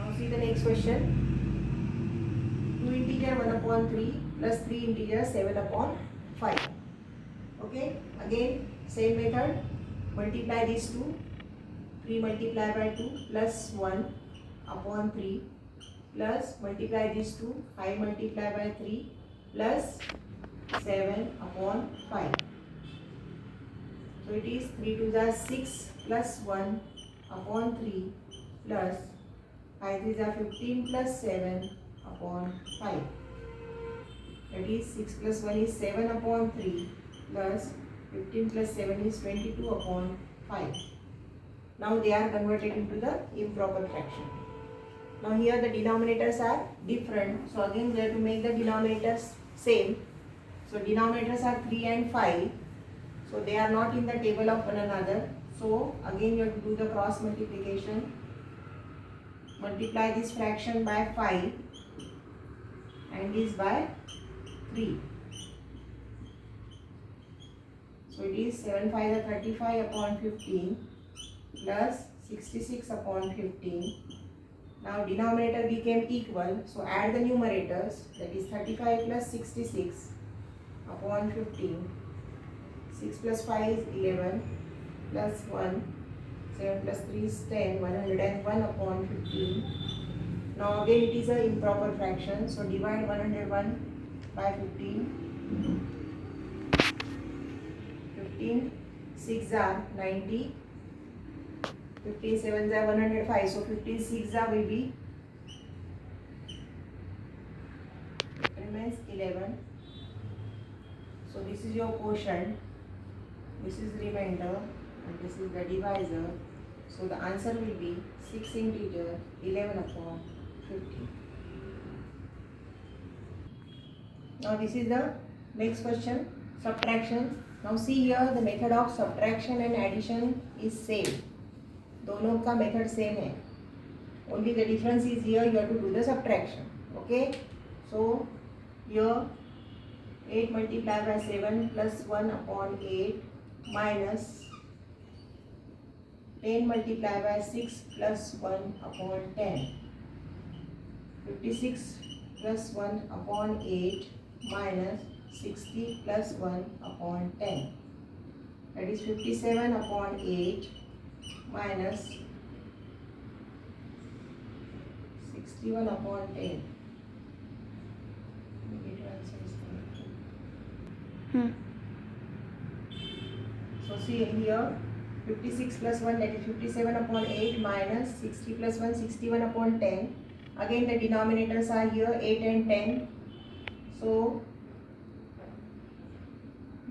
Now see the next question. 2 integer 1 upon 3 plus 3 integer 7 upon 5. Okay, again same method. Multiply these two. 3 multiply by 2 plus 1 upon 3 plus multiply these two. 5 multiply by 3 plus 7 upon 5. So it is 3 to the 6 plus 1 upon 3 plus 5 3 are 15 plus 7 upon 5. That is 6 plus 1 is 7 upon 3 plus 15 plus 7 is 22 upon 5. Now they are converted into the improper fraction. Now here the denominators are different. So again we have to make the denominators same. So denominators are 3 and 5. So they are not in the table of one another. So again you have to do the cross multiplication. Multiply this fraction by 5 and this by 3. So it is 7 5 are 35 upon 15 plus 66 upon 15. Now denominator became equal. So add the numerators, that is 35 plus 66 upon 15. 6 plus 5 is 11 plus 1. 7 plus 3 is 10. 101 upon 15. Now again it is an improper fraction. So divide 101 by 15. 15 6 are 90. 15 7 are 105. So 15 6 are will be remains 11. So this is your quotient. This is remainder and this is the divisor. So the answer will be 6 integer 11 upon 15. Now this is the next question, subtraction. Now see here the method of subtraction and addition is same. दोनों का method same है. Only the difference is here you have to do the subtraction. Okay. So here 8 multiplied by 7 plus 1 upon 8 minus 10 multiplied by 6 plus 1 upon 10. 56 plus 1 upon 8 minus 60 plus 1 upon 10. That is 57 upon 8 minus 61 upon 10. So see here 56 plus 1, that is 57 upon 8 minus 60 plus 1, 61 upon 10. Again the denominators are here 8 and 10. So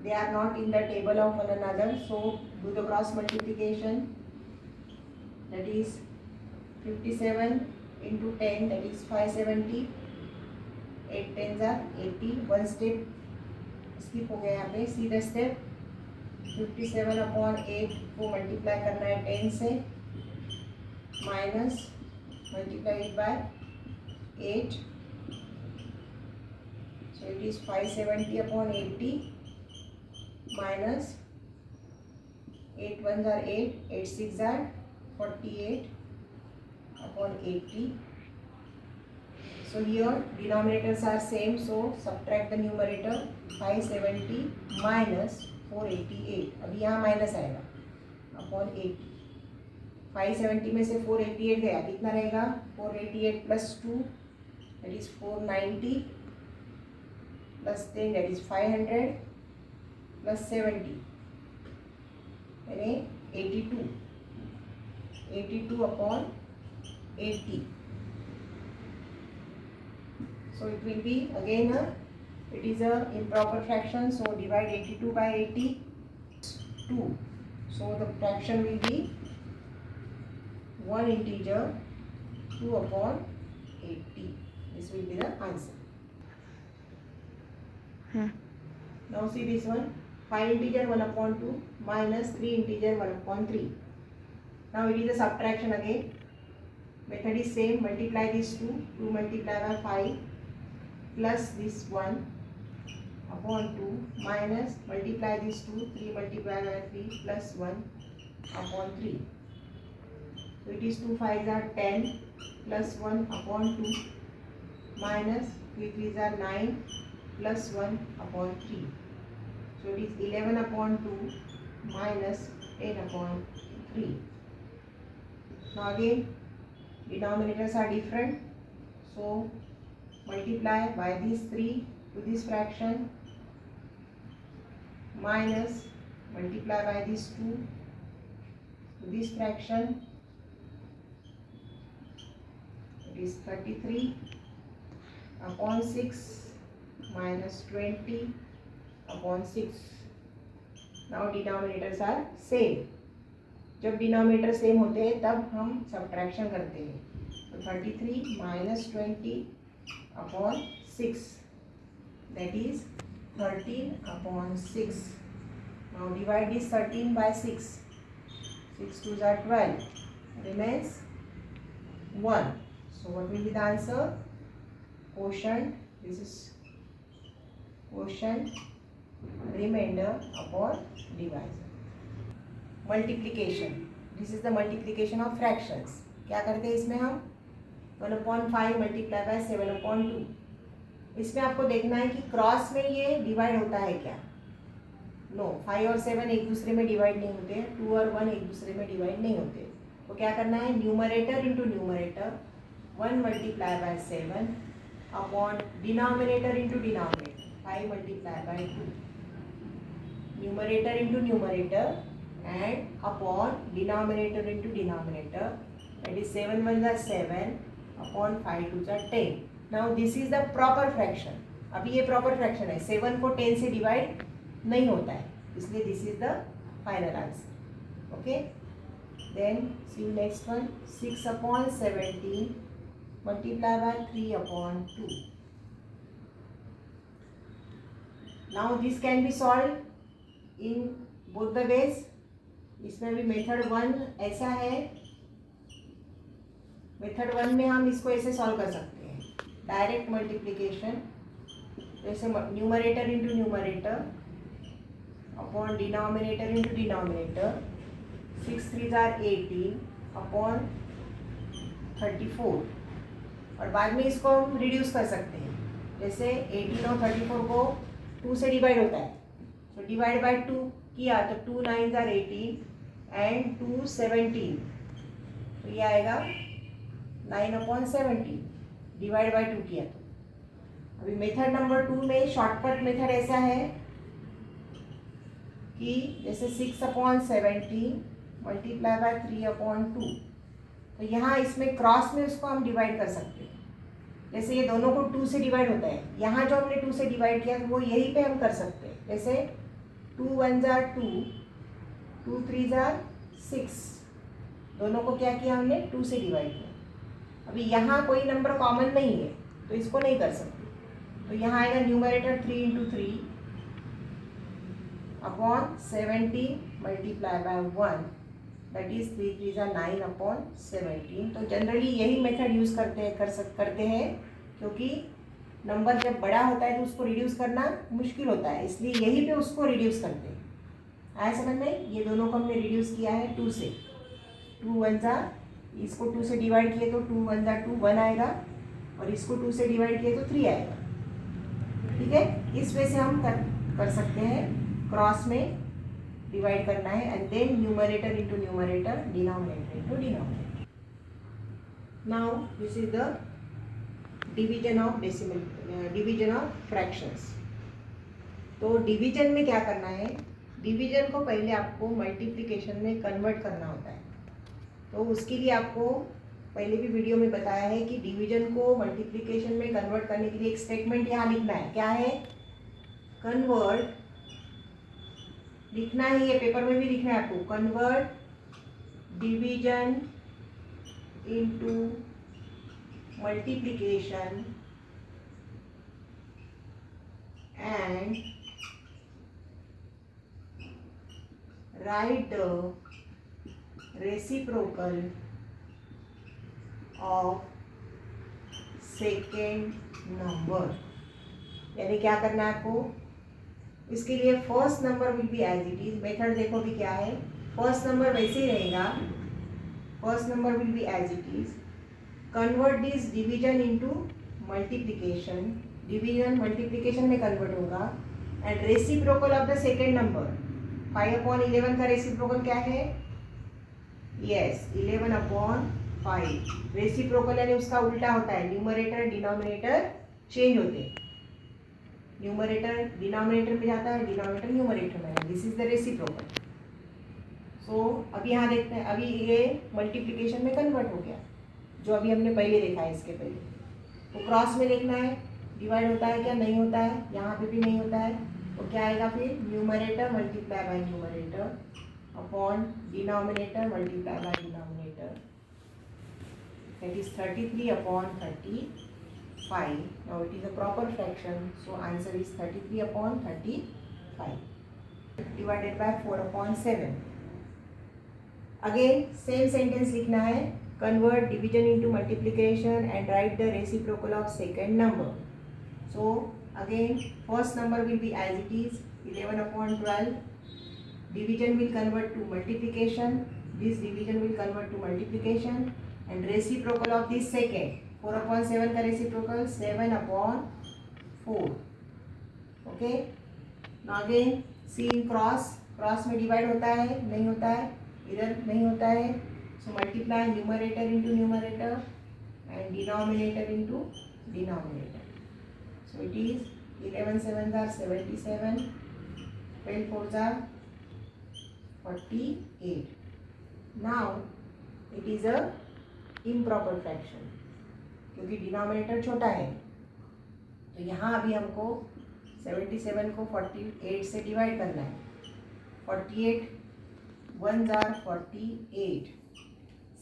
they are not in the table of one another. So do the cross multiplication. That is 57 into 10, that is 570. 8 tens are 80. One step skip हो गया यहाँ पे. See the step. 57 upon 8 को multiply करना है 10 से minus multiply by 8. So it is 570 upon 80 minus 8 ones are 8, 8 6 are 48 upon 80. So here denominators are same, so subtract the numerator. 570 minus 488. अभी यहाँ माइनस आएगा अपॉन 80. 570 में से 488 गया, कितना रहेगा 488 plus 2 that is 490 plus 10 that is 500 plus 70 यानी 82 upon 80. So it will be again it is a improper fraction, so divide 82 by 82. So the fraction will be 1 integer 2 upon 80. This will be the answer. Now see this one, 5 integer 1 upon 2 minus 3 integer 1 upon 3. Now it is a subtraction again. Method is same. Multiply these two. 2 multiply by 5 plus this 1 upon 2 minus multiply these two. 3 multiply by 3 plus 1 upon 3. तो it is 2 5 are 10 plus 1 upon 2 minus 3 3 are 9 plus 1 upon 3. So it is 11 upon 2 minus 10 upon 3. Now again denominators are different, so multiply by these 3 to this fraction minus multiply by these 2 to this fraction. It is 33 upon 6 minus 20 upon 6. Now denominators are same. जब denominator same होते हैं तब हम subtraction करते हैं. तो 33 minus 20 upon 6, that is 13 upon 6. Now divide this 13 by 6. 6 2s are 12. Remains 1. So what will be the answer? Quotient. This is quotient, remainder upon divisor. Multiplication. This is the multiplication of fractions. क्या करते हैं इसमें हम 1/5 multiply by 7/2. इसमें आपको देखना है कि क्रॉस में ये डिवाइड होता है क्या. नो, 5 और 7 एक दूसरे में डिवाइड नहीं होते, 2 और 1 एक दूसरे में डिवाइड नहीं होते. तो क्या करना है, numerator into numerator 1 multiply by 7 upon denominator into denominator 5 multiply by 2. Numerator into numerator and upon denominator into denominator, that is 7 1s are 7 upon 5 2s are 10. Now this is the proper fraction. अभी ये proper fraction है, 7 को 10 से divide नहीं होता है, इसलिए this is the final answer. Okay, then see next one. 6 upon 17 multiply by 3 upon 2. Now this can be solved in both the ways. इसमें भी मेथड 1 ऐसा है, मेथड 1 में हम इसको ऐसे सॉल्व कर सकते हैं, डायरेक्ट मल्टीप्लिकेशन. जैसे numerator into numerator upon denominator into denominator 6 3s are 18 upon 34. और बाद में इसको हम रिड्यूस कर सकते हैं. जैसे 18 और 34 को 2 से डिवाइड होता है, तो डिवाइड बाय 2 किया तो 2 9s are 18 एंड 2 17. तो ये आएगा 9/17 डिवाइड बाय 2 किया. तो अभी मेथड नंबर 2 में शॉर्टकट मेथड ऐसा है कि जैसे 6/17 मल्टीप्लाई बाय 3/2. तो यहाँ इसमें क्रॉस में उसको हम डिवाइड कर सकते हैं. जैसे ये दोनों को 2 से डिवाइड होता है, यहाँ जो हमने 2 से डिवाइड किया वो यहीं पे हम कर सकते हैं. जैसे 2 1s are 2, 2 3s are 6. दोनों को क्या किया हमने, 2 से डिवाइड किया. अभी यहाँ कोई नंबर कॉमन नहीं है तो इसको नहीं कर सकते. तो यहाँ आएगा numerator 3 into 3 upon 17 multiply by 1, that is 3 3s are 9/17. तो जनरली यही मेथड यूज़ करते हैं क्योंकि नंबर जब बड़ा होता है तो उसको रिड्यूस करना मुश्किल होता है, इसलिए यहीं पे उसको रिड्यूस करते हैं. आया समझ में. ये दोनों को हमने रिड्यूस किया है 2 से. 2 1s are, इसको 2 से डिवाइड किए तो 2 1s are 2 1 आएगा, और इसको 2 से डिवाइड किए तो 3 आएगा. ठीक है, इस वजह से हम कर सकते हैं. क्रॉस में डिवाइड करना है and then numerator into numerator, denominator into denominator. Now this is the division of decimal, division of fractions. तो डिवीजन में क्या करना है, डिवीजन को पहले आपको मल्टीप्लिकेशन में कन्वर्ट करना होता है. तो उसके लिए आपको पहले भी वीडियो में बताया है कि डिवीजन को मल्टीप्लिकेशन में कन्वर्ट करने के लिए एक स्टेटमेंट यहाँ लिखना है. क्या है, कन्वर्ट. लिखना है, ये पेपर में भी लिखना है आपको. Convert division into multiplication and write the reciprocal of second number. यानी क्या करना है आपको, इसके लिए first number will be as it is. Method देखो भी क्या है, फर्स्ट नंबर वैसे ही रहेगा first number will be as it is. Convert this division into multiplication. Division multiplication में convert होगा. And reciprocal of the second number. 5/11 का reciprocal क्या है? Yes, 11/5. Reciprocal यानी उसका उल्टा होता है. न्यूमरेटर डिनोमिनेटर चेंज होते हैं. न्यूमरेटर डिनोमिनेटर में जाता है, डिनोमिनेटर न्यूमरेटर में. This is the reciprocal. So अभी यहाँ देखते हैं, अभी ये मल्टीप्लिकेशन में कन्वर्ट हो गया, जो अभी हमने पहले देखा है. इसके पहले तो क्रॉस में देखना है डिवाइड होता है क्या, नहीं होता है. यहाँ पे भी नहीं होता है, तो क्या आएगा फिर? Numerator multiply by numerator upon denominator multiply by denominator. That is 33/35. Now it is a proper fraction, so answer is 33/35 divided by 4/7. Again same sentence लिखना है. Convert division into multiplication and write the reciprocal of second number. So again first number will be as it is, 11/12. Division will convert to multiplication. This division will convert to multiplication, and reciprocal of this second, 4/7 का reciprocal 7/4. Okay. Now again see in cross. Cross में divide होता है, नहीं होता है, इधर नहीं होता है. So multiply numerator into numerator and denominator into denominator. So it is 11 7s are 77, 12 4s are 48. Now it is a improper fraction क्योंकि डिनोमिनेटर छोटा है. तो यहाँ अभी हमको 77 को 48 से डिवाइड करना है. 48 1s are 48.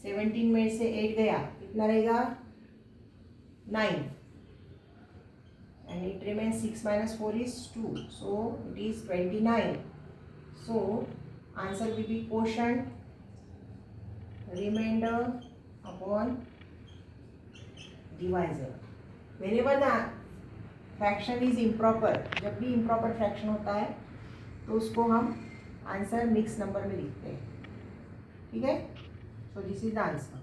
17 में से 8 गया, कितना रहेगा? 9. And it remains 6 minus 4 is 2. So it is 29. So answer will be quotient remainder upon divisor. Whenever the fraction is improper, जब भी improper fraction होता है तो उसको हम आंसर मिक्स नंबर में लिखते हैं. ठीक है. So this is the answer.